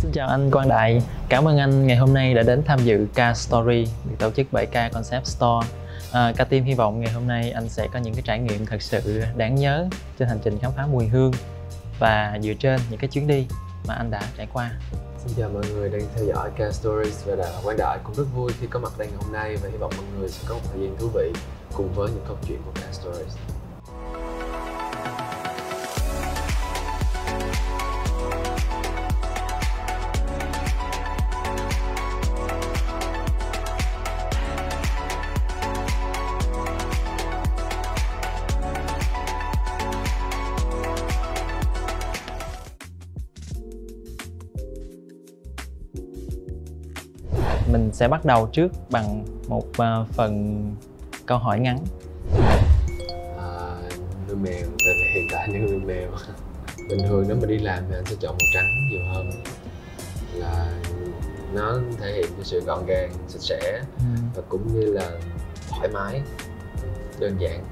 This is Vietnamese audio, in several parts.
Xin chào anh Quang Đại. Cảm ơn anh ngày hôm nay đã đến tham dự K Story được tổ chức bởi K Concept Store. K Team hy vọng ngày hôm nay anh sẽ có những cái trải nghiệm thật sự đáng nhớ trên hành trình khám phá mùi hương và dựa trên những cái chuyến đi mà anh đã trải qua. Xin chào mọi người đang theo dõi K Stories và Quang Đại cũng rất vui khi có mặt đây ngày hôm nay và hy vọng mọi người sẽ có một thời gian thú vị cùng với những câu chuyện của K Stories. Mình sẽ bắt đầu trước bằng một phần câu hỏi ngắn. Nuôi mèo, tại vì hiện tại đang nuôi mèo. Bình thường nếu mà đi làm thì anh sẽ chọn màu trắng nhiều hơn, là nó thể hiện cái sự gọn gàng, sạch sẽ và cũng như là thoải mái, đơn giản.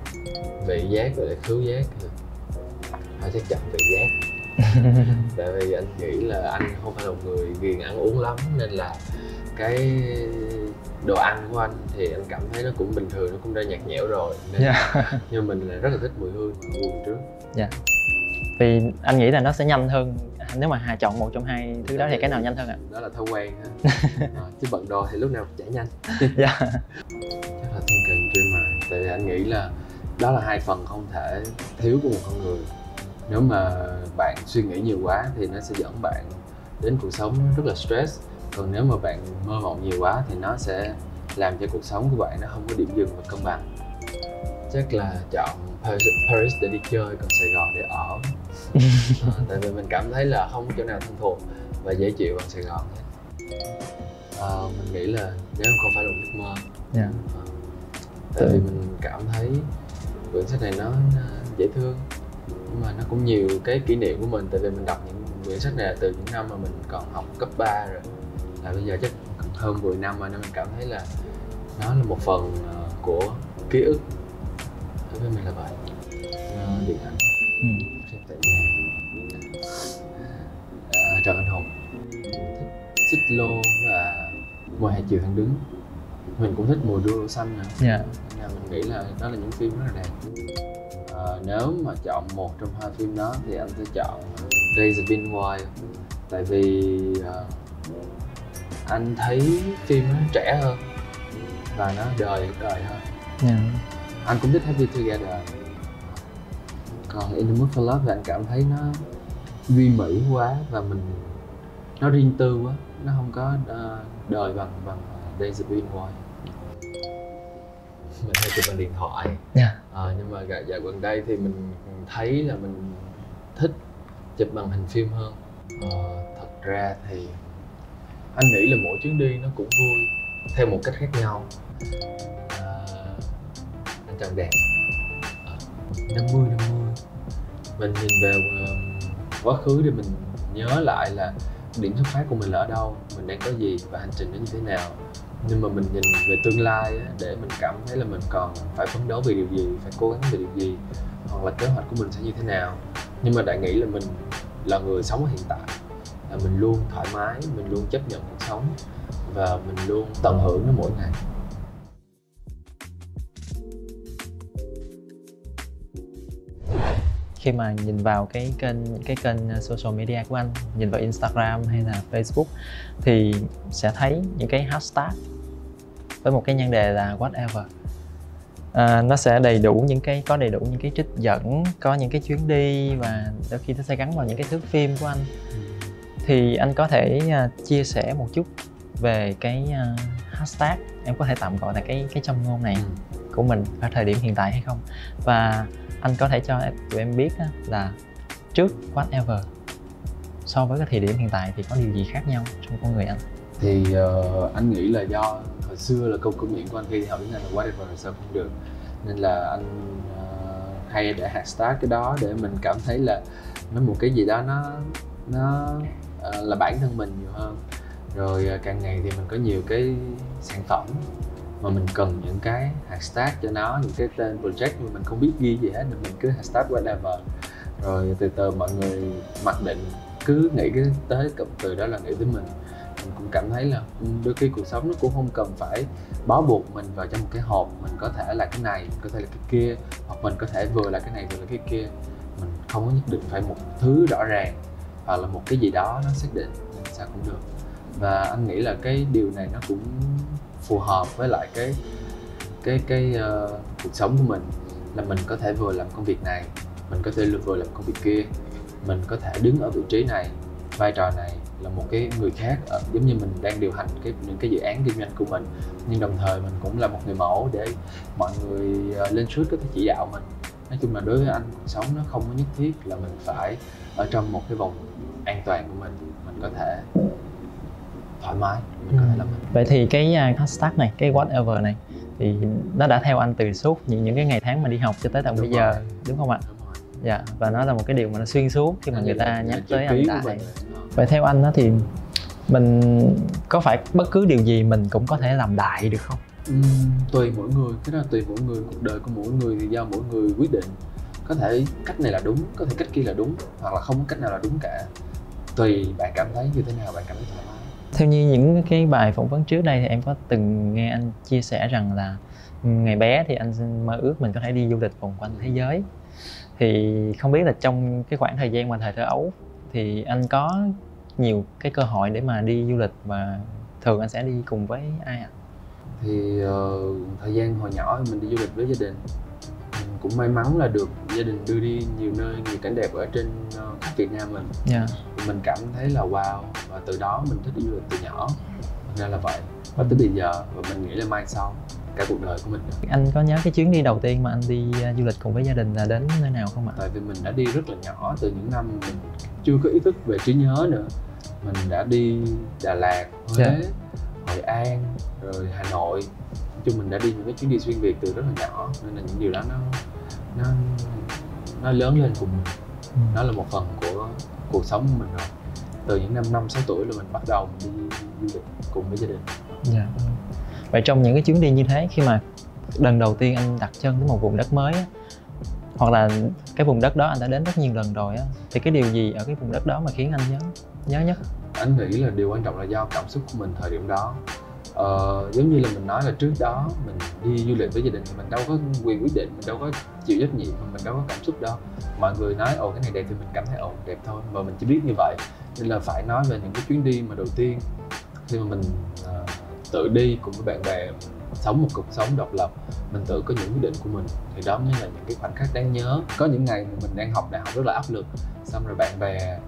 Vị giác và lại khứu giác phải chắc chắn vị giác. Tại vì anh nghĩ là anh không phải là một người ghiền ăn uống lắm, nên là cái đồ ăn của anh thì anh cảm thấy nó cũng bình thường, nó cũng đã nhạt nhẽo rồi nên nhưng mình là rất là thích mùi hương trước. Vì anh nghĩ là nó sẽ nhanh hơn nếu mà chọn một trong hai thứ đó thì cái nào nhanh hơn ạ? Đó là thói quen ha. Chứ bận đồ thì lúc nào cũng chảy nhanh. Chắc là thinking dreamer, tại vì anh nghĩ là đó là hai phần không thể thiếu của một con người. Nếu mà bạn suy nghĩ nhiều quá thì nó sẽ dẫn bạn đến cuộc sống rất là stress. Còn nếu mà bạn mơ mộng nhiều quá thì nó sẽ làm cho cuộc sống của bạn nó không có điểm dừng và cân bằng. Chắc là chọn Paris để đi chơi, còn Sài Gòn để ở. Tại vì mình cảm thấy là không có chỗ nào thân thuộc và dễ chịu bằng Sài Gòn. Mình nghĩ là nếu không phải là một giấc mơ. Tại vì mình cảm thấy quyển sách này nó dễ thương, nhưng mà nó cũng nhiều cái kỷ niệm của mình. Tại vì mình đọc những quyển sách này từ những năm mà mình còn học cấp 3 rồi, là bây giờ chắc hơn 10 năm rồi, nên mình cảm thấy là nó là một phần của ký ức. Đối với mình là vậy. Điện ảnh, xem tại nhà. Trần Anh Hùng, Xích Lô và Mùa Hè Chiều Thẳng Đứng. Mình cũng thích Mùa Đua Xanh nữa. Nên là mình nghĩ là đó là những phim rất là đẹp. Nếu mà chọn một trong hai phim đó thì anh sẽ chọn Days of Being Wild. Tại vì anh thấy phim nó trẻ hơn và nó đời hơn. Anh cũng thích Happy Together. Còn In the Mood for Love thì anh cảm thấy nó duy mỹ quá và nó riêng tư quá, nó không có đời bằng Days of Being Wild. Mình hay chụp bằng điện thoại. Nhưng mà dạo gần đây thì mình thấy là mình thích chụp bằng hình phim hơn. Thật ra thì anh nghĩ là mỗi chuyến đi nó cũng vui theo một cách khác nhau. Anh chọn đẹp 50-50. Mình nhìn về quá khứ để mình nhớ lại là điểm xuất phát của mình là ở đâu, mình đang có gì và hành trình nó như thế nào. Nhưng mà mình nhìn về tương lai để mình cảm thấy là mình còn phải phấn đấu vì điều gì, phải cố gắng vì điều gì, hoặc là kế hoạch của mình sẽ như thế nào. Nhưng mà Đại nghĩ là mình là người sống ở hiện tại, là mình luôn thoải mái, mình luôn chấp nhận cuộc sống và mình luôn tận hưởng nó mỗi ngày. Khi mà nhìn vào cái kênh social media của anh, nhìn vào Instagram hay là Facebook thì sẽ thấy những cái hashtag với một cái nhan đề là whatever. Nó sẽ có đầy đủ những cái trích dẫn, có những cái chuyến đi và đôi khi nó sẽ gắn vào những cái thước phim của anh. Thì anh có thể chia sẻ một chút về cái hashtag, em có thể tạm gọi là cái châm ngôn này của mình ở thời điểm hiện tại hay không? Và anh có thể cho tụi em biết là trước whatever so với cái thời điểm hiện tại thì có điều gì khác nhau trong con người anh? Thì anh nghĩ là do hồi xưa là câu cửa miệng của anh khi học tiếng Anh là whatever sao không được, nên là anh hay để hashtag cái đó để mình cảm thấy là nó một cái gì đó nó là bản thân mình nhiều hơn. Rồi càng ngày thì mình có nhiều cái sản phẩm mà mình cần những cái hashtag cho nó, những cái tên project mà mình không biết ghi gì hết nên mình cứ hashtag whatever. Rồi từ từ mọi người mặc định cứ nghĩ tới cụm từ đó là nghĩ tới mình cũng cảm thấy là đôi khi cuộc sống nó cũng không cần phải bó buộc mình vào trong một cái hộp. Mình có thể là cái này, mình có thể là cái kia, hoặc mình có thể vừa là cái này vừa là cái kia. Mình không có nhất định phải một thứ rõ ràng hoặc là một cái gì đó nó xác định, sao cũng được. Và anh nghĩ là cái điều này nó cũng phù hợp với lại cái cuộc sống của mình, là mình có thể vừa làm công việc này, mình có thể vừa làm công việc kia, mình có thể đứng ở vị trí này, vai trò này là một cái người khác, giống như mình đang điều hành những cái dự án kinh doanh của mình, nhưng đồng thời mình cũng là một người mẫu để mọi người lên trước có thể chỉ đạo mình. Nói chung là đối với anh, cuộc sống nó không có nhất thiết là mình phải ở trong một cái vòng an toàn của mình có thể thoải mái, mình có thể làm mình. Vậy thì cái hashtag này, cái whatever này thì nó đã theo anh từ suốt những cái ngày tháng mà đi học cho tới tận bây giờ, đúng không ạ? Đúng rồi. Dạ, và nó là một cái điều mà nó xuyên suốt khi mà người ta nhắc tới anh Đại. Mình. Vậy theo anh đó thì mình có phải bất cứ điều gì mình cũng có thể làm đại được không? Tùy mỗi người, cái đó là tùy mỗi người, cuộc đời của mỗi người thì do mỗi người quyết định. Có thể cách này là đúng, có thể cách kia là đúng, hoặc là không có cách nào là đúng cả. Tùy bạn cảm thấy như thế nào, bạn cảm thấy thoải mái. Theo như những cái bài phỏng vấn trước đây thì em có từng nghe anh chia sẻ rằng là ngày bé thì anh mơ ước mình có thể đi du lịch vòng quanh thế giới. Thì không biết là trong cái khoảng thời gian mà thời thơ ấu thì anh có nhiều cái cơ hội để mà đi du lịch, và thường anh sẽ đi cùng với ai ạ? Thì thời gian hồi nhỏ mình đi du lịch với gia đình. Mình cũng may mắn là được gia đình đưa đi nhiều nơi, nhiều cảnh đẹp ở trên khắp Việt Nam mình. Mình cảm thấy là wow, và từ đó mình thích đi du lịch từ nhỏ, nên là vậy. Và tới bây giờ, và mình nghĩ là mai sau cả cuộc đời của mình nữa. Anh có nhớ cái chuyến đi đầu tiên mà anh đi du lịch cùng với gia đình là đến nơi nào không ạ? Tại vì mình đã đi rất là nhỏ, từ những năm mình chưa có ý thức về trí nhớ nữa. Mình đã đi Đà Lạt, Huế, Hội An, rồi Hà Nội. Nói chung mình đã đi những cái chuyến đi xuyên Việt từ rất là nhỏ, nên là những điều đó nó lớn lên cùng mình. Nó là một phần của cuộc sống của mình rồi. Từ những năm 5-6 tuổi là mình bắt đầu đi du lịch cùng với gia đình. Dạ. Vậy trong những cái chuyến đi như thế, khi mà lần đầu tiên anh đặt chân đến một vùng đất mới á, hoặc là cái vùng đất đó anh đã đến rất nhiều lần rồi á, thì cái điều gì ở cái vùng đất đó mà khiến anh nhớ nhất? Anh nghĩ là điều quan trọng là do cảm xúc của mình thời điểm đó. Giống như là mình nói là trước đó mình đi du lịch với gia đình, mình đâu có quyền quyết định, mình đâu có chịu trách nhiệm, mình đâu có cảm xúc đâu. Mọi người nói cái này đẹp thì mình cảm thấy đẹp thôi, và mình chỉ biết như vậy. Nên là phải nói về những cái chuyến đi mà đầu tiên khi mà mình tự đi cùng với bạn bè, sống một cuộc sống độc lập, mình tự có những quyết định của mình, thì đó mới là những cái khoảnh khắc đáng nhớ. Có những ngày mà mình đang học đại học rất là áp lực, xong rồi bạn bè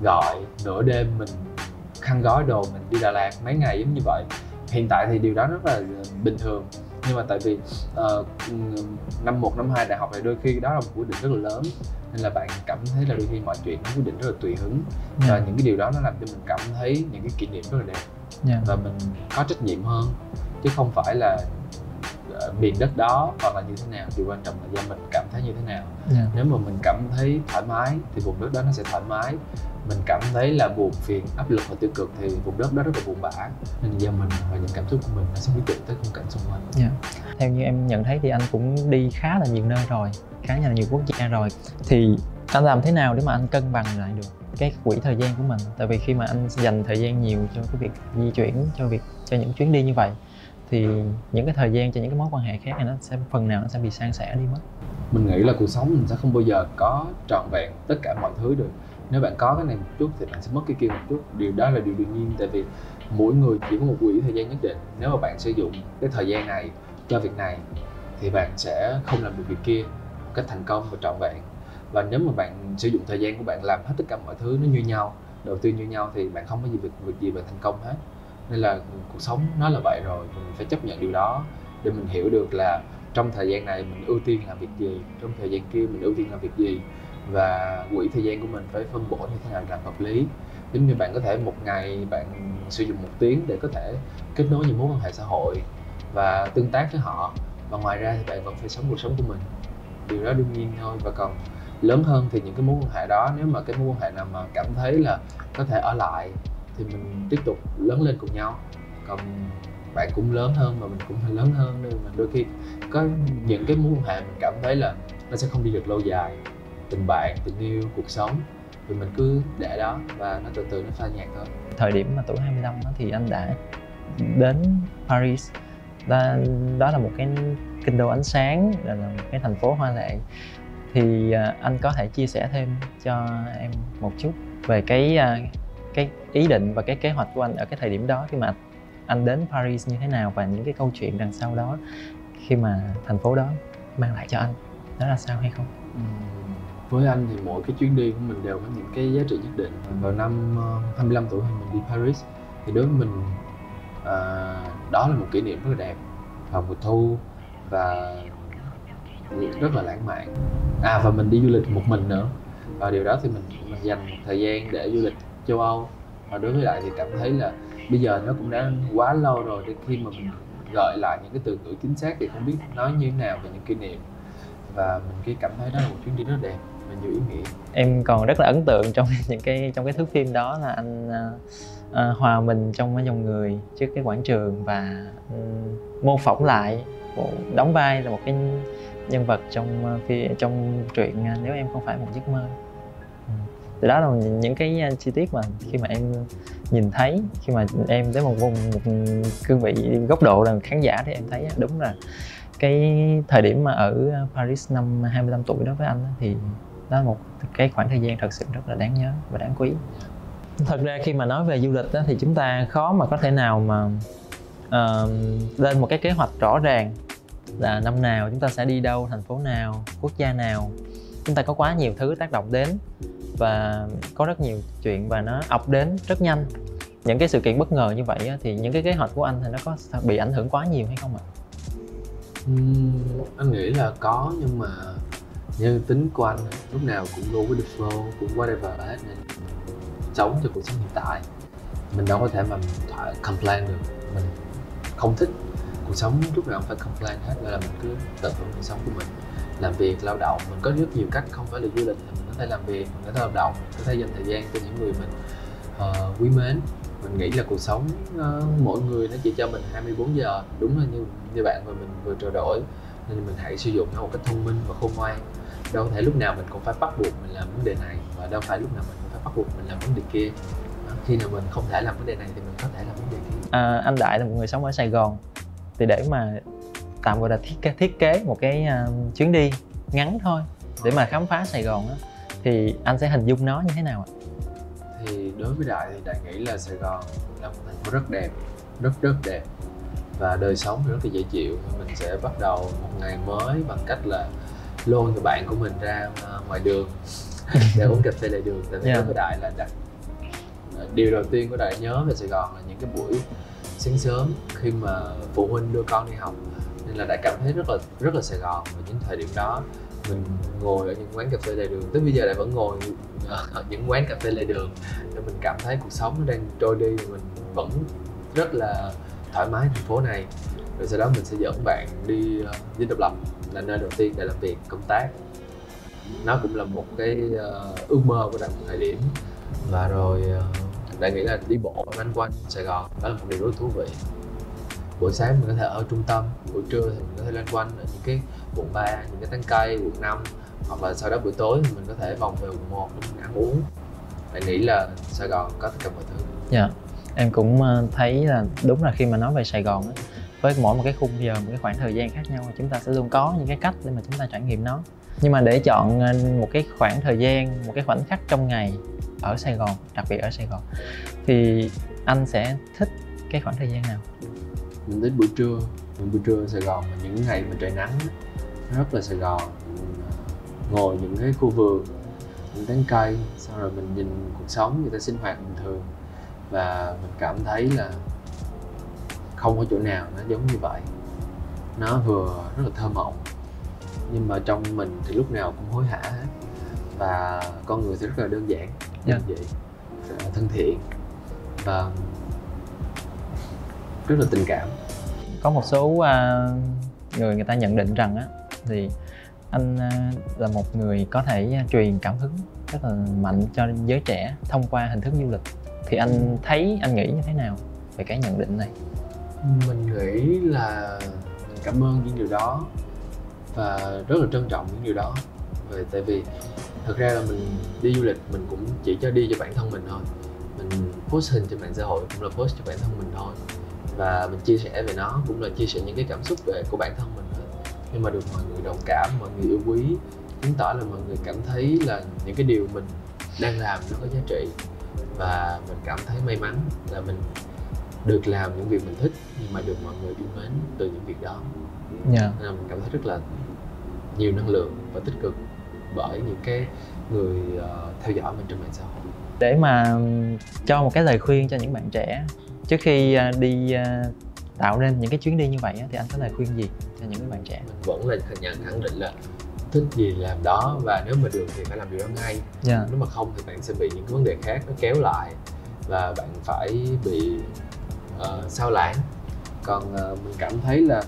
gọi nửa đêm mình khăn gói đồ mình đi Đà Lạt mấy ngày giống như vậy. Hiện tại thì điều đó rất là bình thường, nhưng mà tại vì năm 1, năm 2 đại học này đôi khi đó là một quyết định rất là lớn, nên là bạn cảm thấy là đôi khi mọi chuyện nó quyết định rất là tùy hứng. Và những cái điều đó nó làm cho mình cảm thấy những cái kỷ niệm rất là đẹp. Và mình có trách nhiệm hơn, chứ không phải là miền đất đó hoặc là như thế nào. Điều quan trọng là do mình cảm thấy như thế nào. Nếu mà mình cảm thấy thoải mái thì vùng đất đó nó sẽ thoải mái. Mình cảm thấy là buồn phiền, áp lực và tiêu cực thì vùng đất đó rất là buồn bã. Nên do mình và những cảm xúc của mình nó sẽ quyết định tới khung cảnh xung quanh. Theo như em nhận thấy thì anh cũng đi khá là nhiều nơi rồi, khá là nhiều quốc gia rồi. Thì anh làm thế nào để mà anh cân bằng lại được cái quỹ thời gian của mình? Tại vì khi mà anh dành thời gian nhiều cho cái việc di chuyển, cho những chuyến đi như vậy, thì những cái thời gian cho những cái mối quan hệ khác này nó sẽ phần nào nó sẽ bị san sẻ đi mất. Mình nghĩ là cuộc sống mình sẽ không bao giờ có trọn vẹn tất cả mọi thứ được. Nếu bạn có cái này một chút thì bạn sẽ mất cái kia một chút. Điều đó là điều đương nhiên, tại vì mỗi người chỉ có một quỹ thời gian nhất định. Nếu mà bạn sử dụng cái thời gian này cho việc này thì bạn sẽ không làm được việc kia một cách thành công và trọn vẹn. Và nếu mà bạn sử dụng thời gian của bạn làm hết tất cả mọi thứ nó như nhau, đầu tư như nhau, thì bạn không có việc gì bạn thành công hết. Nên là cuộc sống nó là vậy rồi, mình phải chấp nhận điều đó để mình hiểu được là trong thời gian này mình ưu tiên làm việc gì, trong thời gian kia mình ưu tiên làm việc gì, và quỹ thời gian của mình phải phân bổ như thế nào làm hợp lý. Giống như bạn có thể một ngày bạn sử dụng 1 tiếng để có thể kết nối những mối quan hệ xã hội và tương tác với họ, và ngoài ra thì bạn vẫn phải sống cuộc sống của mình. Điều đó đương nhiên thôi. Và còn lớn hơn thì những cái mối quan hệ đó, nếu mà cái mối quan hệ nào mà cảm thấy là có thể ở lại thì mình tiếp tục lớn lên cùng nhau. Còn bạn cũng lớn hơn và mình cũng lớn hơn, nên mà đôi khi có những cái mối quan hệ mình cảm thấy là nó sẽ không đi được lâu dài. Tình bạn, tình yêu, cuộc sống thì mình cứ để đó và nó từ từ nó pha nhạt thôi. Thời điểm mà tuổi 25 đó thì anh đã đến Paris, đó là một cái kinh đô ánh sáng, là một cái thành phố hoa lệ. Thì anh có thể chia sẻ thêm cho em một chút về cái ý định và cái kế hoạch của anh ở cái thời điểm đó, khi mà anh đến Paris như thế nào, và những cái câu chuyện đằng sau đó khi mà thành phố đó mang lại cho anh đó là sao hay không? Với anh thì mỗi cái chuyến đi của mình đều có những cái giá trị nhất định. Vào năm 25 tuổi thì mình đi Paris, thì đối với mình đó là một kỷ niệm rất là đẹp vào mùa thu và rất là lãng mạn. Và mình đi du lịch một mình nữa, và điều đó thì mình dành một thời gian để du lịch châu Âu. Và đối với lại thì cảm thấy là bây giờ nó cũng đã quá lâu rồi, để khi mà mình gợi lại những cái từ ngữ chính xác thì không biết nói như thế nào về những kỷ niệm. Và mình cảm thấy đó là một chuyến đi rất đẹp và nhiều ý nghĩa. Em còn rất là ấn tượng trong cái thước phim đó là anh hòa mình trong cái dòng người trước cái quảng trường và mô phỏng lại, đóng vai là một cái nhân vật trong truyện Nếu Em Không Phải Một Giấc Mơ. Thì đó là những cái chi tiết mà khi mà em nhìn thấy, khi mà em tới một cương vị góc độ là khán giả, thì em thấy đúng là cái thời điểm mà ở Paris năm 25 tuổi đó với anh thì đó là một cái khoảng thời gian thật sự rất là đáng nhớ và đáng quý. Thật ra khi mà nói về du lịch đó, thì chúng ta khó mà có thể nào mà lên một cái kế hoạch rõ ràng là năm nào chúng ta sẽ đi đâu, thành phố nào, quốc gia nào. Chúng ta có quá nhiều thứ tác động đến và có rất nhiều chuyện và nó ập đến rất nhanh. Những cái sự kiện bất ngờ như vậy thì những cái kế hoạch của anh thì nó có bị ảnh hưởng quá nhiều hay không ạ? Anh nghĩ là có, nhưng mà như tính của anh lúc nào cũng go with the flow, cũng whatever hết, nên sống cho cuộc sống hiện tại. Mình đâu có thể mà mình complain được. Mình không thích cuộc sống lúc nào cũng phải complain hết, nên là mình cứ tận hưởng cuộc sống của mình, làm việc, lao động. Mình có rất nhiều cách, không phải là du lịch thì mình có thể làm việc, mình có thể lao động, mình có thể dành thời gian cho những người mình quý mến. Mình nghĩ là cuộc sống mỗi người nó chỉ cho mình 24 giờ, đúng là như bạn và mình vừa trao đổi, nên mình hãy sử dụng nó một cách thông minh và khôn ngoan. Đâu thể lúc nào mình cũng phải bắt buộc mình làm vấn đề này, và đâu phải lúc nào mình cũng phải bắt buộc mình làm vấn đề kia. Khi nào mình không thể làm vấn đề này thì mình có thể làm vấn đề kia. Anh Đại là một người sống ở Sài Gòn, thì để mà tạm gọi là thiết kế một cái chuyến đi ngắn thôi để mà khám phá Sài Gòn đó, thì anh sẽ hình dung nó như thế nào ạ? Thì đối với Đại thì Đại nghĩ là Sài Gòn là một thành phố rất đẹp, rất đẹp, và đời sống rất là dễ chịu. Mình sẽ bắt đầu một ngày mới bằng cách là lôi người bạn của mình ra ngoài đường để uống cà phê lề đường. Tại vì đối với Đại là điều đầu tiên của Đại nhớ về Sài Gòn là những cái buổi sáng sớm khi mà phụ huynh đưa con đi học, nên là Đại cảm thấy rất là Sài Gòn. Và những thời điểm đó mình ngồi ở những quán cà phê lề đường, tới bây giờ Đại vẫn ngồi ở những quán cà phê lề đường để mình cảm thấy cuộc sống nó đang trôi đi, và mình vẫn rất là thoải mái thành phố này. Rồi sau đó mình sẽ dẫn bạn đi Dinh Độc Lập, là nơi đầu tiên để làm việc, công tác. Nó cũng là một cái ước mơ của Đại một thời điểm. Và rồi Đại nghĩ là đi bộ loanh quanh Sài Gòn đó là một điều rất thú vị. Buổi sáng mình có thể ở trung tâm, buổi trưa thì mình có thể loanh quanh ở những cái quận 3, những cái tán cây, quận 5, hoặc là sau đó buổi tối thì mình có thể vòng về quận 1 để mình ăn uống. Đại nghĩ là Sài Gòn có tất cả mọi thứ. Dạ, em cũng thấy là đúng là khi mà nói về Sài Gòn ấy, với mỗi một cái khung giờ, một cái khoảng thời gian khác nhau, chúng ta sẽ luôn có những cái cách để mà chúng ta trải nghiệm nó. Nhưng mà để chọn một cái khoảng thời gian, một cái khoảnh khắc trong ngày ở Sài Gòn, đặc biệt ở Sài Gòn, thì anh sẽ thích cái khoảng thời gian nào? Mình thích buổi trưa. Buổi trưa ở Sài Gòn mà những ngày mà trời nắng rất là Sài Gòn. Mình ngồi những cái khu vườn, những tán cây, sau rồi mình nhìn cuộc sống người ta sinh hoạt bình thường, và mình cảm thấy là không có chỗ nào nó giống như vậy. Nó vừa rất là thơ mộng, nhưng mà trong mình thì lúc nào cũng hối hả hết. Và con người thì rất là đơn giản, đơn giản, thân thiện và rất là tình cảm. Có một số người ta nhận định rằng á, thì anh là một người có thể truyền cảm hứng rất là mạnh cho giới trẻ thông qua hình thức du lịch. Thì anh nghĩ như thế nào về cái nhận định này? Mình nghĩ là mình cảm ơn những điều đó và rất là trân trọng những điều đó. Tại vì Thực ra là mình đi du lịch mình cũng chỉ đi cho bản thân mình thôi. Mình post hình trên mạng xã hội cũng là post cho bản thân mình thôi, và mình chia sẻ về nó cũng là chia sẻ những cái cảm xúc của bản thân mình thôi. Nhưng mà được mọi người đồng cảm, mọi người yêu quý, chứng tỏ là mọi người cảm thấy là những cái điều mình đang làm nó có giá trị, và mình cảm thấy may mắn là mình được làm những việc mình thích nhưng mà được mọi người yêu mến từ những việc đó. Nên là mình cảm thấy rất là nhiều năng lượng và tích cực bởi những cái người theo dõi mình trên mạng xã hội. Để mà cho một cái lời khuyên cho những bạn trẻ trước khi đi tạo nên những cái chuyến đi như vậy thì anh có lời khuyên gì cho những cái bạn trẻ? Mình vẫn là khẳng định là thích gì làm đó, và nếu mà được thì phải làm điều đó ngay. Nếu mà không thì bạn sẽ bị những cái vấn đề khác nó kéo lại và bạn phải bị sao lãng. Còn mình cảm thấy là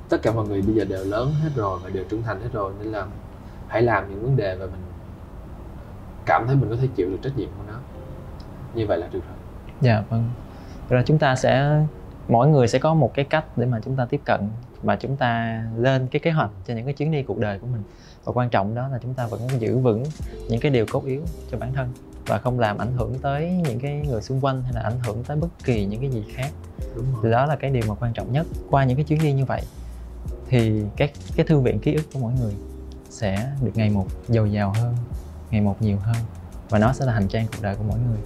tất cả mọi người bây giờ đều lớn hết rồi và đều trưởng thành hết rồi, nên là hãy làm những vấn đề và mình cảm thấy mình có thể chịu được trách nhiệm của nó. Như vậy là được rồi. Dạ vâng. Rồi chúng ta mỗi người sẽ có một cái cách để mà chúng ta tiếp cận và chúng ta lên cái kế hoạch cho những cái chuyến đi cuộc đời của mình. Và quan trọng đó là chúng ta vẫn giữ vững những cái điều cốt yếu cho bản thân và không làm ảnh hưởng tới những cái người xung quanh hay là ảnh hưởng tới bất kỳ những cái gì khác. Đúng rồi. Thì đó là cái điều mà quan trọng nhất. Qua những cái chuyến đi như vậy thì cái thư viện ký ức của mỗi người sẽ được ngày một dồi dào hơn, ngày một nhiều hơn, và nó sẽ là hành trang cuộc đời của mỗi người.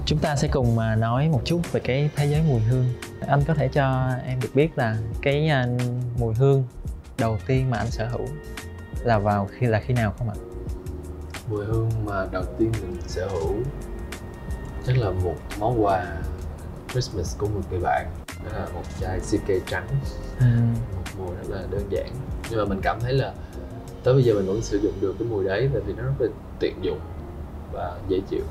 Chúng ta sẽ cùng nói một chút về cái thế giới mùi hương. Anh có thể cho em được biết là cái mùi hương đầu tiên mà anh sở hữu là khi nào không ạ? Mùi hương mà đầu tiên mình sở hữu chắc là một món quà Christmas của một người bạn. Đó là một chai CK trắng. Một mùi rất là đơn giản, nhưng mà mình cảm thấy là tới bây giờ mình vẫn sử dụng được cái mùi đấy, tại vì nó rất là tiện dụng và dễ chịu.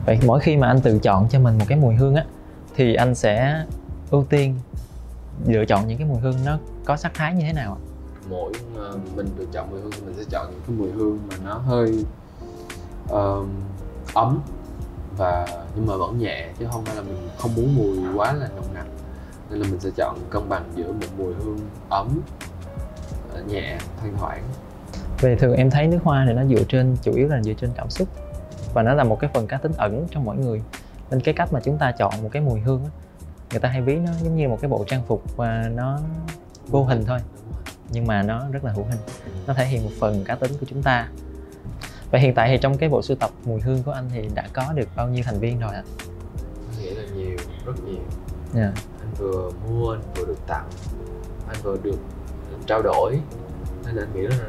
Vậy mỗi khi mà anh tự chọn cho mình một cái mùi hương á, thì anh sẽ ưu tiên lựa chọn những cái mùi hương nó có sắc thái như thế nào ạ? Mỗi mình lựa chọn mùi hương thì mình sẽ chọn những cái mùi hương mà nó hơi ấm nhưng mà vẫn nhẹ, chứ không phải là mình không muốn mùi quá là nồng nặc. Nên là mình sẽ chọn cân bằng giữa một mùi hương ấm, nhẹ, thoang thoảng. Về thường em thấy nước hoa thì nó chủ yếu là dựa trên cảm xúc, và nó là một cái phần cá tính ẩn trong mỗi người. Nên cái cách mà chúng ta chọn một cái mùi hương á, người ta hay ví nó giống như một cái bộ trang phục và nó vô hình thôi, nhưng mà nó rất là hữu hình. Nó thể hiện một phần cá tính của chúng ta. Vậy hiện tại thì trong cái bộ sưu tập mùi hương của anh thì đã có được bao nhiêu thành viên rồi ạ? Anh nghĩ là nhiều, rất nhiều. Anh vừa mua, anh vừa được tặng, anh vừa được trao đổi, nên là anh nghĩ rất là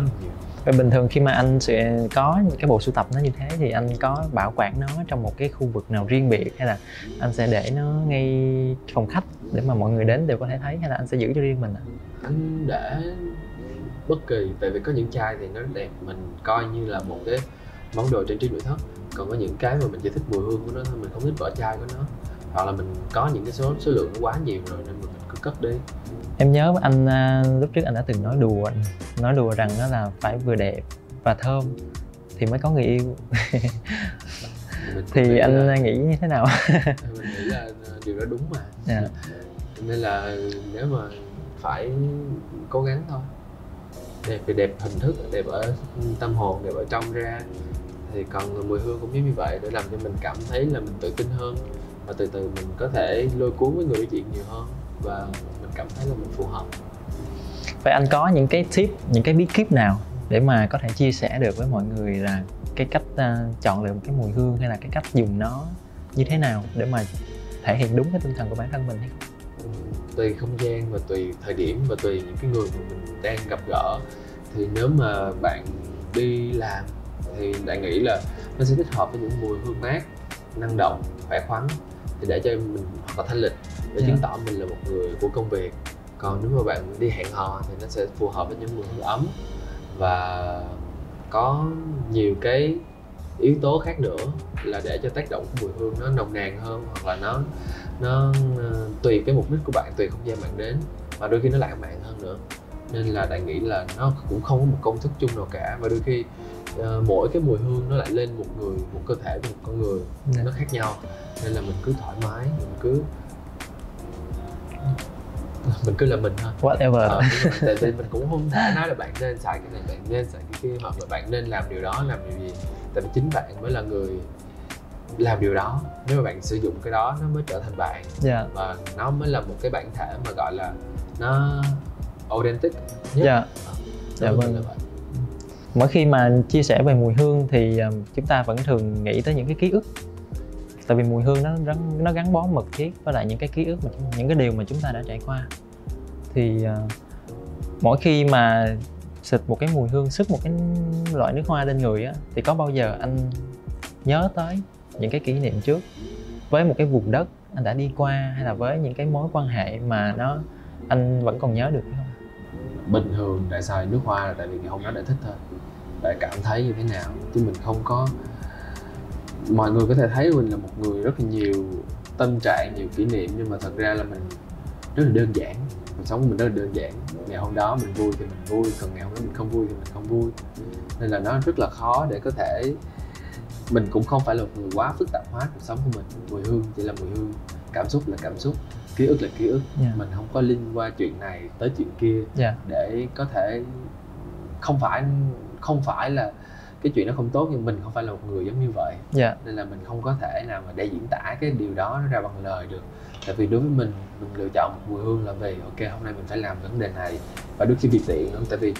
nhiều. Vậy bình thường khi mà anh sẽ có những cái bộ sưu tập nó như thế thì anh có bảo quản nó trong một cái khu vực nào riêng biệt, hay là anh sẽ để nó ngay phòng khách để mà mọi người đến đều có thể thấy, hay là anh sẽ giữ cho riêng mình ạ? Anh để bất kỳ, tại vì có những chai thì nó đẹp, mình coi như là một cái món đồ trang trí nội thất. Còn có những cái mà mình chỉ thích mùi hương của nó thôi, mình không thích vỏ chai của nó, hoặc là mình có những cái số lượng nó quá nhiều rồi nên mình cứ cất đi. Em nhớ anh lúc trước anh đã từng nói đùa rằng đó là phải vừa đẹp và thơm thì mới có người yêu. Thì anh nghĩ như thế nào? Mình nghĩ là điều đó đúng mà. Nên là nếu mà phải cố gắng thôi. Đẹp thì đẹp hình thức, đẹp ở tâm hồn, đẹp ở trong ra. Thì còn mùi hương cũng giống như vậy, để làm cho mình cảm thấy là mình tự tin hơn, và từ từ mình có thể lôi cuốn với người đối diện nhiều hơn, và mình cảm thấy là mình phù hợp. Vậy anh có những cái tip, những cái bí kíp nào để mà có thể chia sẻ được với mọi người là cái cách chọn lựa một cái mùi hương, hay là cái cách dùng nó như thế nào để mà thể hiện đúng cái tinh thần của bản thân mình hay không? Tùy không gian và tùy thời điểm và tùy những cái người mà mình đang gặp gỡ. Thì nếu mà bạn đi làm thì lại nghĩ là nó sẽ thích hợp với những mùi hương mát, năng động, khỏe khoắn, thì để cho mình hoặc là thanh lịch, để chứng tỏ mình là một người của công việc. Còn nếu mà bạn đi hẹn hò thì nó sẽ phù hợp với những mùi hương ấm và có nhiều cái yếu tố khác nữa, là để cho tác động của mùi hương nó nồng nàn hơn, hoặc là nó tùy cái mục đích của bạn, tùy không gian bạn đến, và đôi khi nó lãng mạn hơn nữa. Nên là Đại nghĩ là nó cũng không có một công thức chung nào cả, và đôi khi mỗi cái mùi hương nó lại lên một cơ thể của một con người nó khác nhau. Nên là mình cứ thoải mái, mình cứ mình cứ là mình thôi. Whatever. Tại vì mình cũng không thể nói là bạn nên xài cái này, bạn nên xài cái kia, hoặc là bạn nên làm điều đó, làm điều gì. Tại vì chính bạn mới là người làm điều đó. Nếu mà bạn sử dụng cái đó nó mới trở thành bạn. Và nó mới là một cái bản thể mà gọi là nó authentic nhất. Vâng. Mỗi khi mà chia sẻ về mùi hương thì chúng ta vẫn thường nghĩ tới những cái ký ức. Tại vì mùi hương nó gắn bó mật thiết với lại những cái ký ức, những cái điều mà chúng ta đã trải qua. Thì mỗi khi mà xịt một cái mùi hương, sức một cái loại nước hoa lên người á, thì có bao giờ anh nhớ tới những cái kỷ niệm trước với một cái vùng đất anh đã đi qua, hay là với những cái mối quan hệ mà anh vẫn còn nhớ được không? Bình thường tại xài nước hoa là tại vì ngày hôm đó đã thích thôi, tại cảm thấy như thế nào, chứ mình không có. Mọi người có thể thấy mình là một người rất là nhiều tâm trạng, nhiều kỷ niệm, nhưng mà thật ra là mình rất là đơn giản. Cuộc sống của mình rất là đơn giản. Ngày hôm đó mình vui thì mình vui, còn ngày hôm đó mình không vui thì mình không vui. Nên là nó rất là khó để có thể. Mình cũng không phải là một người quá phức tạp hóa cuộc sống của mình. Mùi hương chỉ là mùi hương, cảm xúc là cảm xúc, ký ức là ký ức. Mình không có link qua chuyện này tới chuyện kia để có thể. Không phải là cái chuyện nó không tốt, nhưng mình không phải là một người giống như vậy. Nên là mình không có thể nào mà để diễn tả cái điều đó nó ra bằng lời được. Tại vì đối với mình lựa chọn một mùi hương là vì ok, hôm nay mình phải làm vấn đề này, và đôi khi bị tiện luôn, tại vì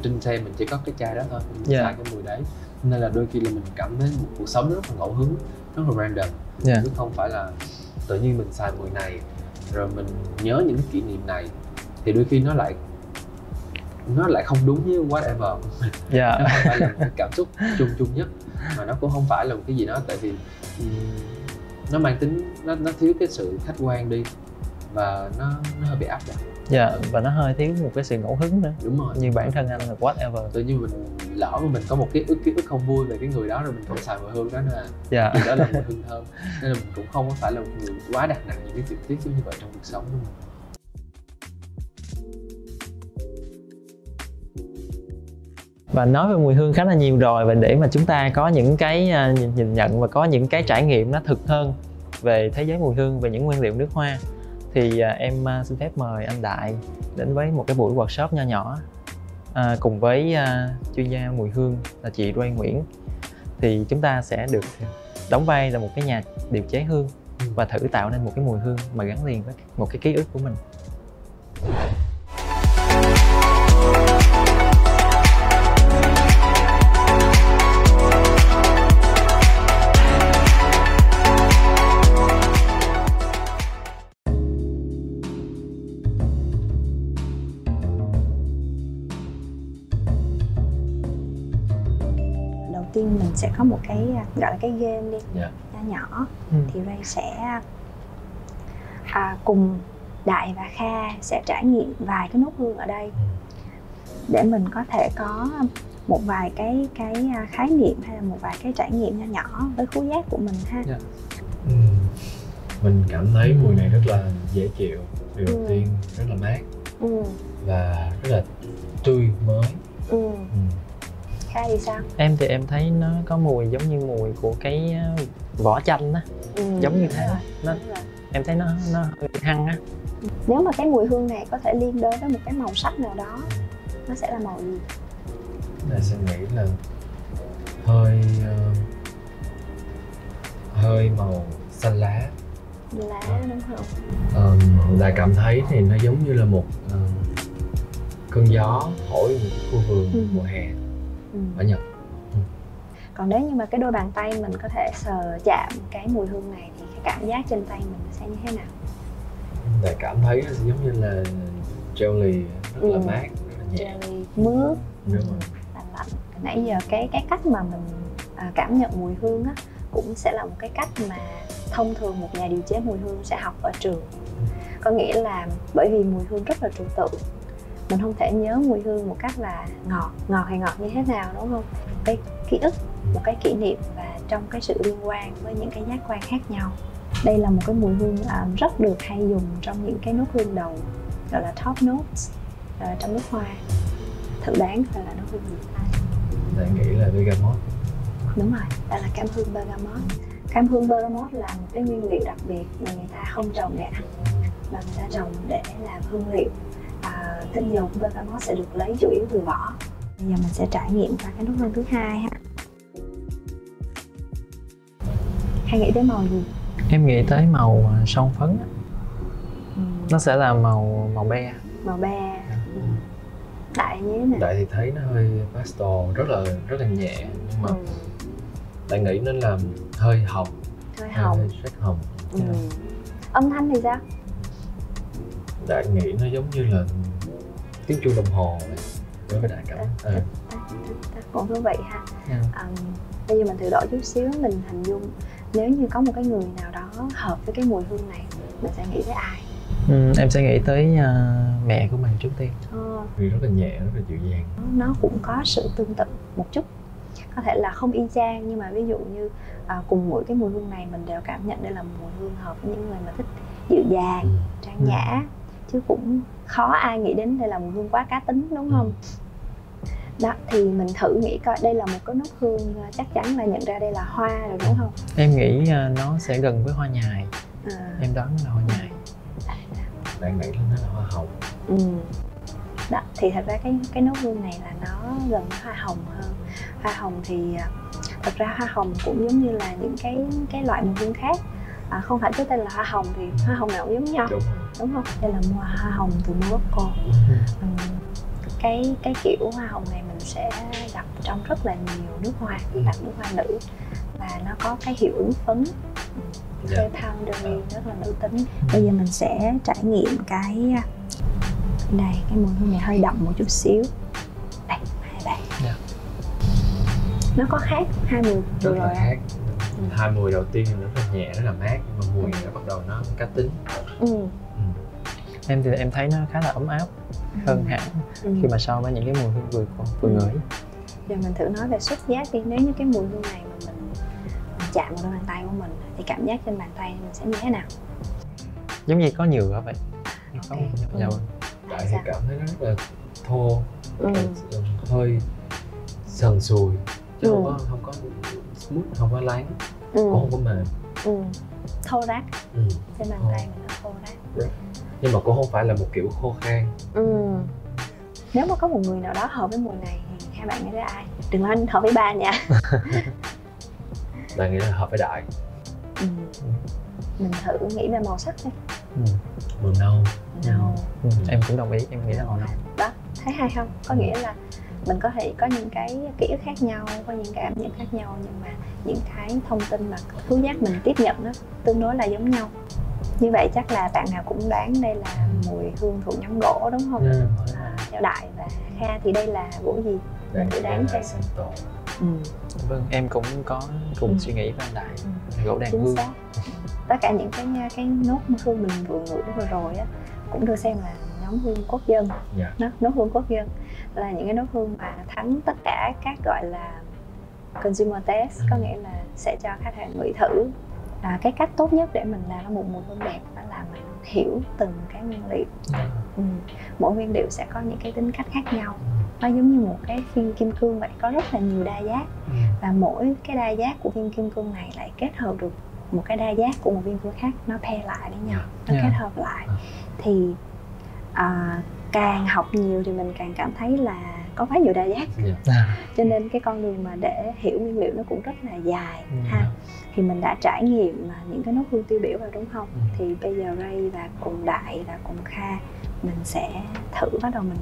trên xe mình chỉ có cái chai đó thôi, mình xài cái mùi đấy. Nên là đôi khi là mình cảm thấy một cuộc sống rất là ngẫu hứng, rất là random, chứ không phải là tự nhiên mình xài mùi này rồi mình nhớ những cái kỷ niệm này, thì đôi khi nó lại không đúng với whatever của mình. Nó không phải là một cái cảm xúc chung nhất, mà nó cũng không phải là một cái gì đó, tại vì nó mang tính, nó thiếu cái sự khách quan đi, và nó hơi bị áp đặt. Và nó hơi thiếu một cái sự ngẫu hứng nữa. Đúng rồi. Như bản thân anh là whatever. Tự nhiên mình lỡ mà mình có một ký ức không vui về cái người đó, rồi mình không xài mùi hương đó nữa. Thì đó là mùi hương thơm. Nên là mình cũng không có phải là một người quá đặt nặng những cái trực tiếp như vậy trong cuộc sống của mình. Và nói về mùi hương khá là nhiều rồi, và để mà chúng ta có những cái nhìn nhận và có những cái trải nghiệm nó thực hơn về thế giới mùi hương, về những nguyên liệu nước hoa, thì em xin phép mời anh Đại đến với một cái buổi workshop nho nhỏ cùng với chuyên gia mùi hương là chị Ray Nguyễn. Thì chúng ta sẽ được đóng vai là một cái nhà điều chế hương và thử tạo nên một cái mùi hương mà gắn liền với một cái ký ức của mình. Mình sẽ có một cái gọi là cái game đi, nhỏ. Thì Ray sẽ cùng Đại và Kha sẽ trải nghiệm vài cái nốt hương ở đây, để mình có thể có một vài cái khái niệm hay là một vài cái trải nghiệm nho nhỏ với khứu giác của mình ha. Mình cảm thấy mùi này rất là dễ chịu. Điều đầu tiên rất là mát và rất là tươi mới. Kha thì sao? Em thì em thấy nó có mùi giống như mùi của cái vỏ chanh á, giống như thế. Em thấy nó hơi hăng á. Nếu mà cái mùi hương này có thể liên đới với một cái màu sắc nào đó, nó sẽ là màu gì? Mình sẽ nghĩ là hơi màu xanh lá. Lá đúng không? Lại cảm thấy thì nó giống như là một cơn gió thổi một khu vườn mùa hè ở Nhật. Còn nếu như mà cái đôi bàn tay mình có thể sờ chạm cái mùi hương này, thì cái cảm giác trên tay mình sẽ như thế nào? Lại cảm thấy nó giống như là jelly, rất là mát, rất là nhẹ. Jelly mướt, lạnh. Nãy giờ cái cách mà mình cảm nhận mùi hương á, cũng sẽ là một cái cách mà thông thường một nhà điều chế mùi hương sẽ học ở trường. Có nghĩa là bởi vì mùi hương rất là trừu tượng, mình không thể nhớ mùi hương một cách là ngọt hay ngọt như thế nào, đúng không? Cái ký ức, một cái kỷ niệm, và trong cái sự liên quan với những cái giác quan khác nhau. Đây là một cái mùi hương rất được hay dùng trong những cái nốt hương đầu, gọi là top notes trong nước hoa. Thử đoán coi là nốt hương gì? Lại nghĩ là bergamot. Đúng rồi, đây là cam hương bergamot. Cam hương bergamot là một cái nguyên liệu đặc biệt mà người ta không trồng để ăn. và người ta trồng để làm hương liệu. Tinh dầu của bergamot sẽ được lấy chủ yếu từ vỏ. Bây giờ mình sẽ trải nghiệm qua cái nốt hương thứ hai ha. Hay nghĩ tới màu gì? Em nghĩ tới màu son phấn. Nó sẽ là màu be. Màu be. Đại như thế nào? Đại thì thấy nó hơi pastel, rất là nhẹ, nhưng mà Đại nghĩ nó là hơi hồng. Hơi hồng. Hơi rất hồng. Âm thanh thì sao? Đại nghĩ nó giống như là tiếng chuông đồng hồ vậy. Đối với Đại cảm. Cũng thú vị ha. Bây giờ mình thử đổi chút xíu, mình hình dung nếu như có một cái người nào đó hợp với cái mùi hương này, mình sẽ nghĩ tới ai? Em sẽ nghĩ tới mẹ của mình trước tiên. Vì rất là nhẹ, rất là dịu dàng. Nó cũng có sự tương tự một chút, có thể là không y chang, nhưng mà ví dụ như cùng mỗi cái mùi hương này mình đều cảm nhận đây là mùi hương hợp với những người mà thích dịu dàng, trang nhã, chứ cũng khó ai nghĩ đến đây là mùi hương quá cá tính, đúng không? Đó, thì mình thử nghĩ coi đây là một cái nốt hương chắc chắn là nhận ra đây là hoa rồi, đúng không? Em nghĩ nó sẽ gần với hoa nhài. Em đoán là hoa nhài. Bạn nghĩ nó là hoa hồng. Đó, thì thật ra cái nốt hương này là nó gần với hoa hồng hơn. Hoa hồng thì thật ra hoa hồng cũng giống như là những cái loại mùi hương khác, không phải cái tên là hoa hồng thì hoa hồng nào cũng giống nhau, đúng không? Đây là hoa hồng từ Morocco. Cái kiểu hoa hồng này mình sẽ gặp trong rất là nhiều nước hoa, đặc nước hoa nữ, và nó có cái hiệu ứng phấn, hơi powdery, rất là nữ tính. Bây giờ mình sẽ trải nghiệm cái mùi hương này hơi đậm một chút xíu. Đây, hai bạn. Nó có khác hai mùi rất là khác. Hai mùi đầu tiên nó rất là nhẹ, rất là mát, nhưng mà mùi này nó bắt đầu nó cá tính. Em thì em thấy nó khá là ấm áp hơn hẳn khi mà so với những cái mùi hương vừa ngửi. Giờ mình thử nói về xúc giác đi. Nếu như cái mùi hương này mà mình chạm vào đôi bàn tay của mình thì cảm giác trên bàn tay mình sẽ như thế nào? Giống như có nhựa vậy. Đại thì cảm thấy nó rất là thô, hơi sần sùi, chứ không có smooth, không có láng, cũng không có mềm. Thô ráp. Trên bàn tay mình nó thô ráp. Nhưng mà cũng không phải là một kiểu khô khan. Nếu mà có một người nào đó hợp với mùi này thì hai bạn nghĩ tới ai? Đừng nói hợp với ba nha. Bạn nghĩ là hợp với Đại. Mình thử nghĩ về màu sắc đi. Màu nâu. Em cũng đồng ý, em nghĩ là màu nâu. Đó, thấy hay không? Có nghĩa là mình có thể có những cái ký ức khác nhau, có những cái cảm nhận khác nhau, nhưng mà những cái thông tin mà khứu giác mình tiếp nhận đó tương đối là giống nhau. Như vậy chắc là bạn nào cũng đoán đây là mùi hương thuộc nhóm gỗ, đúng không? Theo Đại và Kha thì đây là gỗ gì? Mình thử đoán xem. Vâng, em cũng có cùng suy nghĩ với anh Đại. Gỗ đàn hương. Tất cả những cái nốt hương mình vừa ngửi vừa rồi á cũng được xem là nhóm hương quốc dân. Nốt hương quốc dân là những cái nốt hương mà thắng tất cả các gọi là consumer test, có nghĩa là sẽ cho khách hàng ngửi thử. Cái cách tốt nhất để mình làm một mùi hương đẹp đó là mình hiểu từng cái nguyên liệu. Mỗi nguyên liệu sẽ có những cái tính cách khác nhau. Nó giống như một cái viên kim cương vậy, có rất là nhiều đa giác. Và mỗi cái đa giác của viên kim cương này lại kết hợp được một cái đa giác của một viên cương khác, nó pair lại với nhau, nó kết hợp lại. Thì càng học nhiều thì mình càng cảm thấy là có quá nhiều đa giác. Cho nên cái con đường mà để hiểu nguyên liệu nó cũng rất là dài ha. Thì mình đã trải nghiệm những cái nốt hương tiêu biểu rồi, đúng không? Thì bây giờ Ray và cùng Đại và cùng Kha mình sẽ thử bắt đầu mình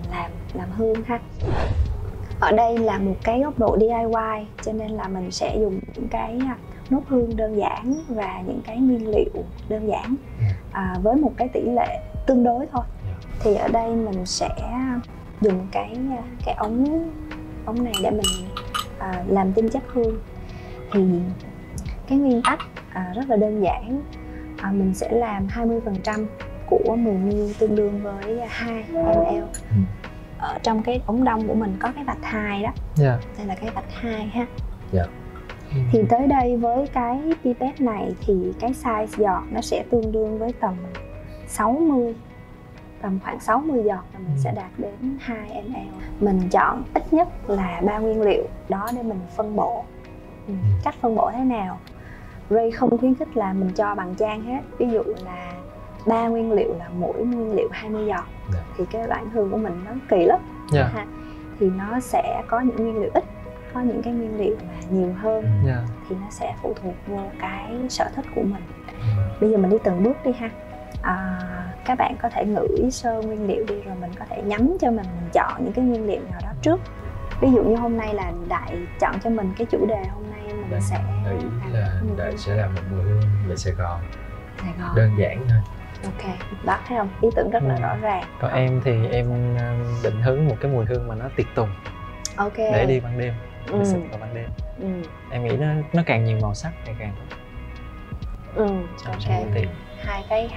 làm hương ha. Ở đây là một cái góc độ DIY, cho nên là mình sẽ dùng những cái nốt hương đơn giản và những cái nguyên liệu đơn giản với một cái tỷ lệ tương đối thôi. Thì ở đây mình sẽ dùng cái ống này để mình làm tinh chất hương. Thì cái nguyên tắc rất là đơn giản, mình sẽ làm 20% của 10ml tương đương với 2ml. Ở trong cái ống đông của mình có cái vạch 2 đó. Đây là cái vạch 2 ha. Thì tới đây với cái pipette này thì cái size giọt nó sẽ tương đương với tầm khoảng 60 giọt là mình sẽ đạt đến 2ml. Mình chọn ít nhất là 3 nguyên liệu đó để mình phân bổ. Cách phân bổ thế nào? Ray không khuyến khích là mình cho bằng chan hết. Ví dụ là 3 nguyên liệu là mỗi nguyên liệu 20 giọt. Thì cái đoạn hương của mình nó kỳ lắm. Ha. Thì nó sẽ có những nguyên liệu ít, có những cái nguyên liệu mà nhiều hơn. Thì nó sẽ phụ thuộc vô cái sở thích của mình. Bây giờ mình đi từng bước đi ha. Các bạn có thể ngửi sơ nguyên liệu đi, rồi mình có thể nhắm cho mình chọn những cái nguyên liệu nào đó trước. Ví dụ như hôm nay là Đại chọn cho mình cái chủ đề hôm nay mình sẽ nghĩ là Đại sẽ làm một mùi hương về Sài Gòn. Đơn giản thôi. Ok, đó thấy không? Ý tưởng rất là rõ ràng. Còn em thì em định hướng một cái mùi hương mà nó tiệc tùng. Ok. Để đi ban đêm, để xịt vào ban đêm. Em nghĩ nó càng nhiều màu sắc thì càng ok. Hai cái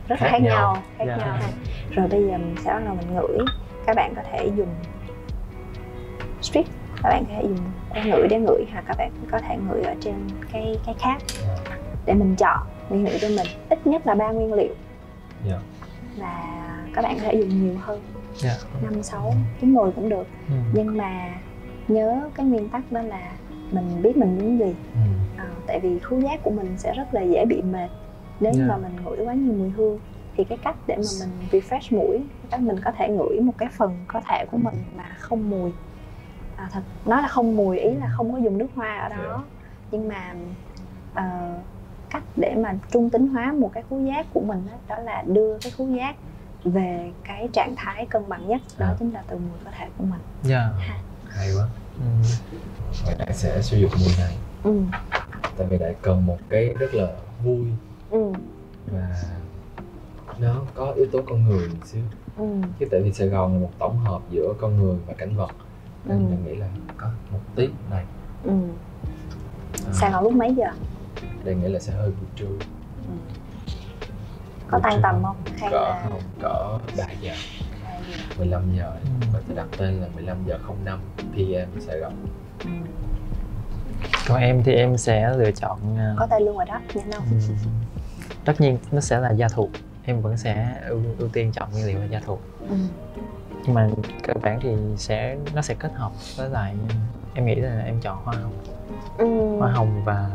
rất là khác nhau ha. Rồi bây giờ mình sẽ bắt đầu mình ngửi. Các bạn có thể dùng stick, các bạn có thể dùng que ngửi để ngửi, hoặc các bạn có thể ngửi ở trên cái khác để mình chọn nguyên liệu cho mình ít nhất là 3 nguyên liệu. Và các bạn có thể dùng nhiều hơn, 5, 6, 9 mùi cũng được. Nhưng mà nhớ cái nguyên tắc đó là mình biết mình muốn gì. Tại vì khứu giác của mình sẽ rất là dễ bị mệt nếu mà mình ngửi quá nhiều mùi hương. Thì cái cách để mà mình refresh mũi, cách mình có thể ngửi một cái phần cơ thể của mình mà không mùi. Nói là không mùi, ý là không có dùng nước hoa ở đó. Nhưng mà cách để mà trung tính hóa một cái khứu giác của mình đó là đưa cái khứu giác về cái trạng thái cân bằng nhất. Đó chính là từ mùi cơ thể của mình. Hay quá. Vậy Đại sẽ sử dụng mùi này. Tại vì Đại cần một cái rất là vui. Và nó có yếu tố con người một xíu. Chứ tại vì Sài Gòn là một tổng hợp giữa con người và cảnh vật, nên mình nghĩ là có một tí này. Sài Gòn lúc mấy giờ? Đại nghĩ là sẽ hơi buổi trưa. Có tan tầm không? Hay là... Cỡ 3 giờ 15 giờ. Và tôi đặt tên là 15 giờ 05 PM Sài Gòn. Còn em thì em sẽ lựa chọn có tên luôn rồi đó, nhanh không? Tất nhiên nó sẽ là da thú. Em vẫn sẽ ưu tiên chọn nguyên liệu là da thú. Nhưng mà cơ bản thì nó sẽ kết hợp với lại, em nghĩ là em chọn hoa hồng. Hoa hồng và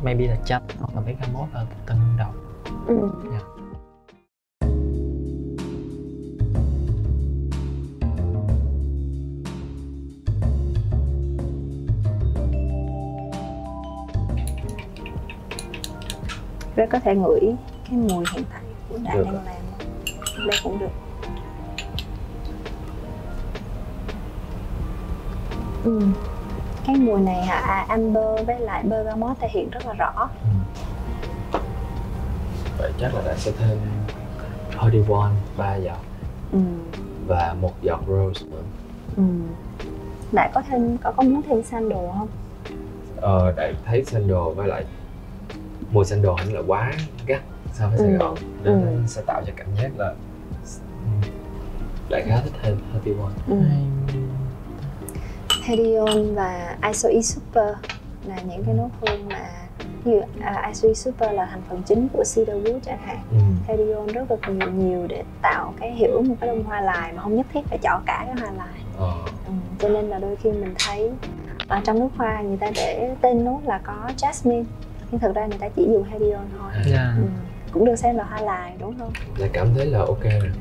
maybe là chanh hoặc là bergamot ở Tân Hương Đậu. Rất có thể ngửi cái mùi hiện tại của Đại đang làm. Đây cũng được. Cái mùi này amber với lại bergamot thể hiện rất là rõ. Vậy chắc là Đại sẽ thêm Holy One 3 giọt và 1 giọt rose nữa. Đại có muốn thêm sandal không? Đại thấy sandal với lại mùi sandal hình là quá gắt so với Sài Gòn, nên nó sẽ tạo cho cảm giác là Đại khá thích thêm Holy One. Hedion và Isoe Super là những cái nốt hương mà ví dụ Isoe Super là thành phần chính của cedarwood chẳng hạn. Hedion rất là nhiều để tạo cái hiệu một cái bông hoa lài mà không nhất thiết phải chọn cả cái hoa lài. Cho nên là đôi khi mình thấy ở trong nước hoa người ta để tên nốt là có jasmine, nhưng thực ra người ta chỉ dùng Hedion thôi. Cũng được xem là hoa lài đúng không? Là cảm thấy là ok rồi.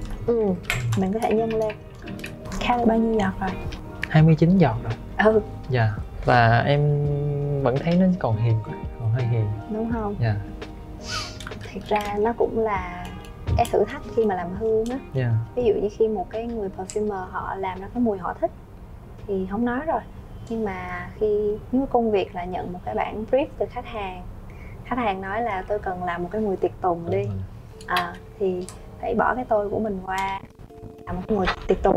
Mình có thể nhân lên. Khá là bao nhiêu giọt rồi? 29 giọt rồi. Và em vẫn thấy nó còn hiền quá, còn hơi hiền. Đúng không? Thật ra nó cũng là cái thử thách khi mà làm hương á. Ví dụ như khi một cái người perfumer họ làm ra cái mùi họ thích thì không nói rồi. Nhưng mà khi nếu công việc là nhận một cái bản brief từ khách hàng nói là tôi cần làm một cái mùi tiệc tùng đi, thì phải bỏ cái tôi của mình qua làm một cái mùi tiệc tùng.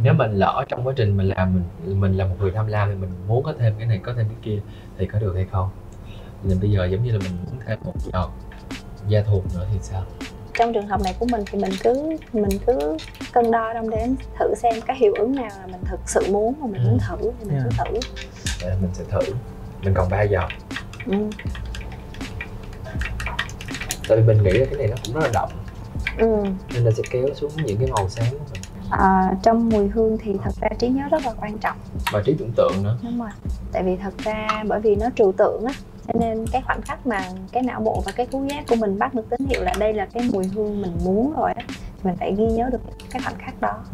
Nếu mình lỡ trong quá trình mình làm, mình là một người tham lam thì mình muốn có thêm cái này, có thêm cái kia thì có được hay không? Nên bây giờ giống như là mình muốn thêm một giọt da thú nữa thì sao? Trong trường hợp này của mình thì mình cứ cân đo đong đếm thử xem cái hiệu ứng nào là mình thực sự muốn mà mình muốn thử thì mình cứ thử. Vậy mình sẽ thử. Mình còn 3 giọt. Tại vì mình nghĩ là cái này nó cũng rất là đậm, nên là sẽ kéo xuống những cái màu sáng của mình. Trong mùi hương thì thật ra trí nhớ rất là quan trọng. Và trí tưởng tượng nữa. Đúng rồi. Tại vì thật ra bởi vì nó trừu tượng á, Cho nên cái khoảnh khắc mà cái não bộ và cái khứu giác của mình bắt được tín hiệu là đây là cái mùi hương mình muốn rồi á, mình phải ghi nhớ được cái khoảnh khắc đó.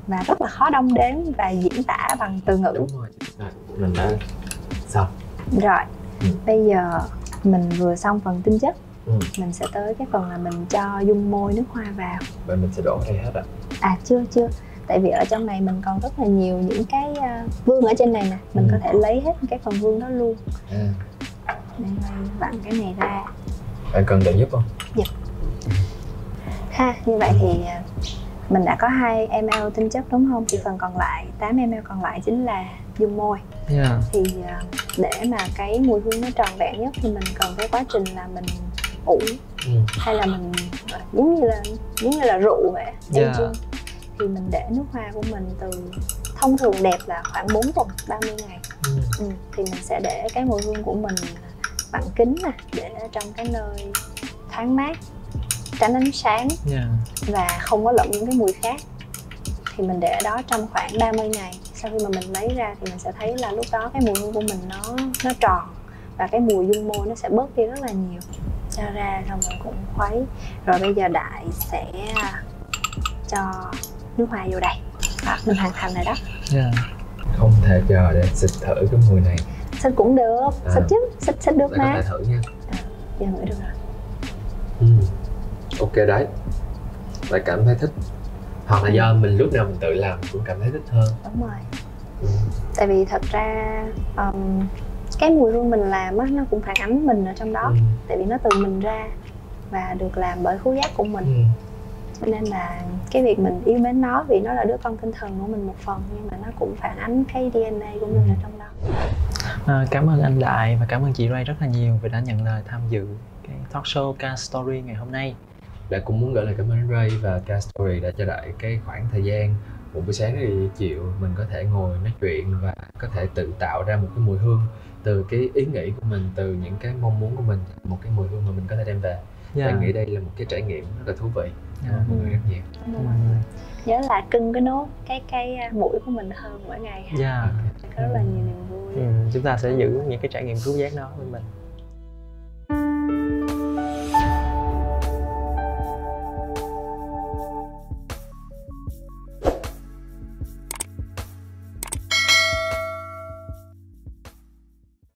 Và rất là khó đong đếm và diễn tả bằng từ ngữ. Đúng rồi. Rồi, mình đã xong. Rồi, bây giờ mình vừa xong phần tinh chất. Mình sẽ tới cái phần là mình cho dung môi nước hoa vào. Vậy mình sẽ đổ đây hết ạ? Chưa. Tại vì ở trong này mình còn rất là nhiều những cái vương ở trên này nè. Mình có thể lấy hết cái phần vương đó luôn. Đây, vặn cái này ra. Bạn cần đợi giúp không? Dạ. Như vậy thì mình đã có 2 ml tinh chất đúng không? Thì phần còn lại, 8 ml còn lại chính là dung môi. Thì để mà cái mùi hương nó tròn vẹn nhất thì mình cần cái quá trình là mình ủ hay là mình giống như là rượu vậy, aging. Thì mình để nước hoa của mình từ thông thường đẹp là khoảng 4 tuần, 30 ngày. Thì mình sẽ để cái mùi hương của mình bằng kính nè, để ở trong cái nơi thoáng mát, tránh ánh sáng và không có lẫn những cái mùi khác. Thì mình để ở đó trong khoảng 30 ngày. Sau khi mà mình lấy ra thì mình sẽ thấy là lúc đó cái mùi hương của mình nó tròn và cái mùi dung môi nó sẽ bớt đi rất là nhiều. Cho ra xong rồi cũng khuấy. Rồi bây giờ Đại sẽ cho nước hoa vô đây. Đó, mình hoàn thành rồi đó. Không thể chờ để xịt thử cái mùi này. Xịt cũng được, xịt chứ, xịt được mà. Có thể thử nha. Giờ ngửi được rồi. Ok đấy. Bạn cảm thấy thích. Hoặc là do mình lúc nào mình tự làm cũng cảm thấy thích hơn. Đúng rồi. Tại vì thật ra cái mùi hương mình làm á, nó cũng phản ánh mình ở trong đó. Tại vì nó từ mình ra và được làm bởi khứu giác của mình. Cho nên là cái việc mình yêu mến nó vì nó là đứa con tinh thần của mình một phần, nhưng mà nó cũng phản ánh cái DNA của mình ở trong đó. Cảm ơn anh Đại và cảm ơn chị Ray rất là nhiều vì đã nhận lời tham dự cái talk show Car Story ngày hôm nay. Đại cũng muốn gửi lời cảm ơn đến Ray và Car Story đã cho Đại cái khoảng thời gian một buổi sáng thì chịu mình có thể ngồi nói chuyện và có thể tự tạo ra một cái mùi hương từ cái ý nghĩ của mình, từ những cái mong muốn của mình, một cái mùi hương mà mình có thể đem về. Đại nghĩ đây là một cái trải nghiệm rất là thú vị. Cảm ơn mọi người rất nhiều. Nhớ là cưng cái nốt cái mũi của mình hơn mỗi ngày ha. Có rất là nhiều niềm vui. Chúng ta sẽ giữ những cái trải nghiệm khứu giác đó với mình.